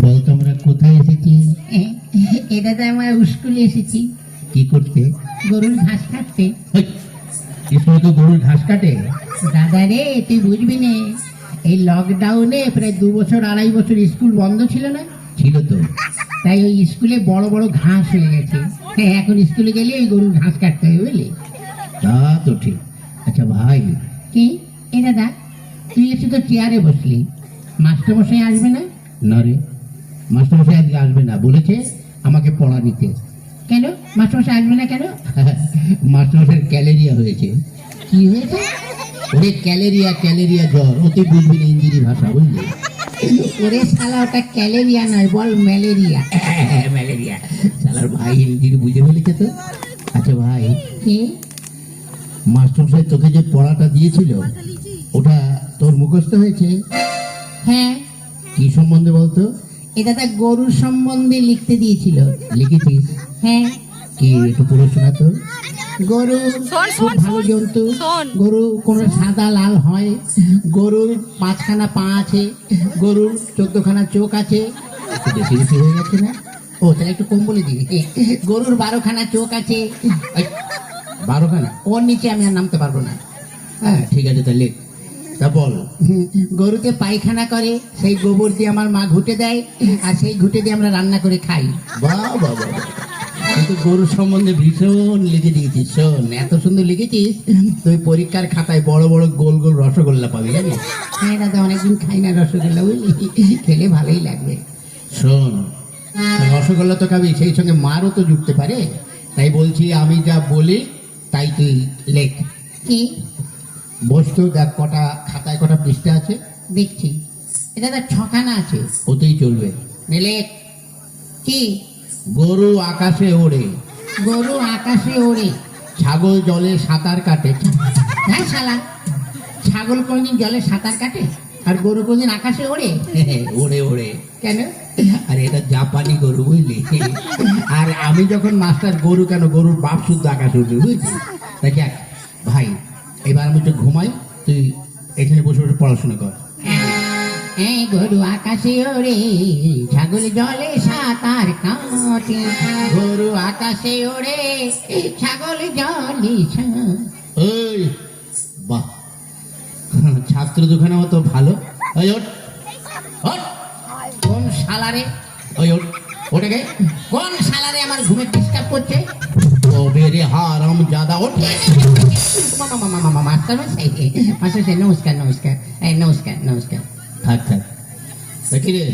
বলতো আমরা কোথায় এসেছি? এটা তো আমরা স্কুলে এসেছি কি করতে? গরুর ঘাস কাটতে। স্কুলে তো গরুর ঘাস কাটে? দাদা রে, তুই বুঝবি না, এই লকডাউনে প্রায় 2 বছর 2.5 বছর স্কুল বন্ধ ছিল না, ছিল তো। তাই ওই স্কুলে বড় বড় ঘাস হয়ে গেছে। হ্যাঁ, এখন স্কুলে গেলে ওই গরুর ঘাস কাটতে হবে, বুঝলি? তা তো ঠিক। আচ্ছা ভাই, কি এ দাদা, তুই এসে তো চেয়ারে বসলি, মাস্টারমশাই আসবে না? না রে, মাস্টারমশাই আজকে আসবে না, বলেছে আমাকে পড়া নিতে। কেন মাস্টারমশাই আসবে না কেন? মাস্টারমশাইয়ের ক্যালেরিয়া হয়েছে। কি হয়েছে? ওরে ক্যালেরিয়া, ক্যালেরিয়া জ্বর, ওতে বুঝবি না ইংরেজি ভাষা, বুঝলি? ওরে শালা, ওটা ক্যালেরিয়া নয়, বল ম্যালেরিয়া। ম্যালেরিয়া। শালার ভাই ইংরেজি বুঝে ফেলেছে তো। আচ্ছা ভাই, কি? মাস্টারমশাই তোকে যে পড়াটা দিয়েছিল ওটা তোর মুখস্থ হয়েছে? হ্যাঁ। কি সম্বন্ধে বলতো? এটা তা গরুর সম্বন্ধে লিখতে দিয়েছিল। লিখেছিস? হ্যাঁ। কি একটু পড়ে শোনা তো। গরু খুব ভালো জন্তু। গরু কোন সাদা লাল হয়। গরুর 5খানা পা আছে। গরুর 14খানা চোখ আছে। একটু বেশি বেশি হয়ে গেছে না? ও তাহলে একটু কম বলে দিই। গরুর 12খানা চোখ আছে। 12খানা? ওর নিচে আমি আর নামতে পারবো না। হ্যাঁ ঠিক আছে, তাহলে তা বল। গরুতে পায়খানা করে, সেই গোবর দিয়ে আমার মা ঘুটে দেয়, আর সেই ঘুটে দিয়ে আমরা রান্না করে খাই। বাহ বাহ বাহ, কিন্তু গরুর সম্বন্ধে ভীষণ লিখে দিয়েছিস। শোন, এত সুন্দর লিখেছিস, তুই পরীক্ষার খাতায় বড় বড় গোল গোল রসগোল্লা পাবি, জানিস? হ্যাঁ দাদা, অনেকদিন খাই না রসগোল্লা, বুঝলি? খেলে ভালোই লাগবে। শোন, রসগোল্লা তো খাবি, সেই সঙ্গে মারও তো জুটতে পারে। তাই বলছি, আমি যা বলি তাই তুই লেখ। কি? বস্তু দেখ, কটা খাতায় কটা পৃষ্ঠা আছে দেখছি। এটা দাদা 6খানা আছে। ওতেই চলবে। নিলে কি? গরু আকাশে ওড়ে, গরু আকাশে ওড়ে। ছাগল জলে সাঁতার কাটে। হ্যাঁ শালা, ছাগল কোনদিন জলে সাঁতার কাটে আর গরু কোনদিন আকাশে ওড়ে? ওড়ে ওড়ে। কেন? আর এটা জাপানি গরু, বুঝলি? আর আমি যখন মাস্টার, গরু কেন, গরুর বাপ শুদ্ধ আকাশে উঠবে, বুঝলি? তাই যাক ভাই, এবার আমি একটু ঘুমাই, তুই এখানে বসে বসে পড়াশোনা কর। হ্যাঁ, গরু আকাশে ওড়ে, ছাগল জলে সাঁতার কাটে। গরু আকাশে ওড়ে, ছাগল জলে ওই বাহ, ছাত্র দুখানা মতো ভালো। ওই ওঠ, ওঠ। কোন শালারে? ওই ওঠ, ওঠে গে। কোন শালারে আমার ঘুমে ডিস্টার্ব করছে? ও বেরে হারাম জাদা, ওঠ। মাস্টার নমস্কার, নমস্কার, নমস্কার, নমস্কার। থাক থাক, কি রে?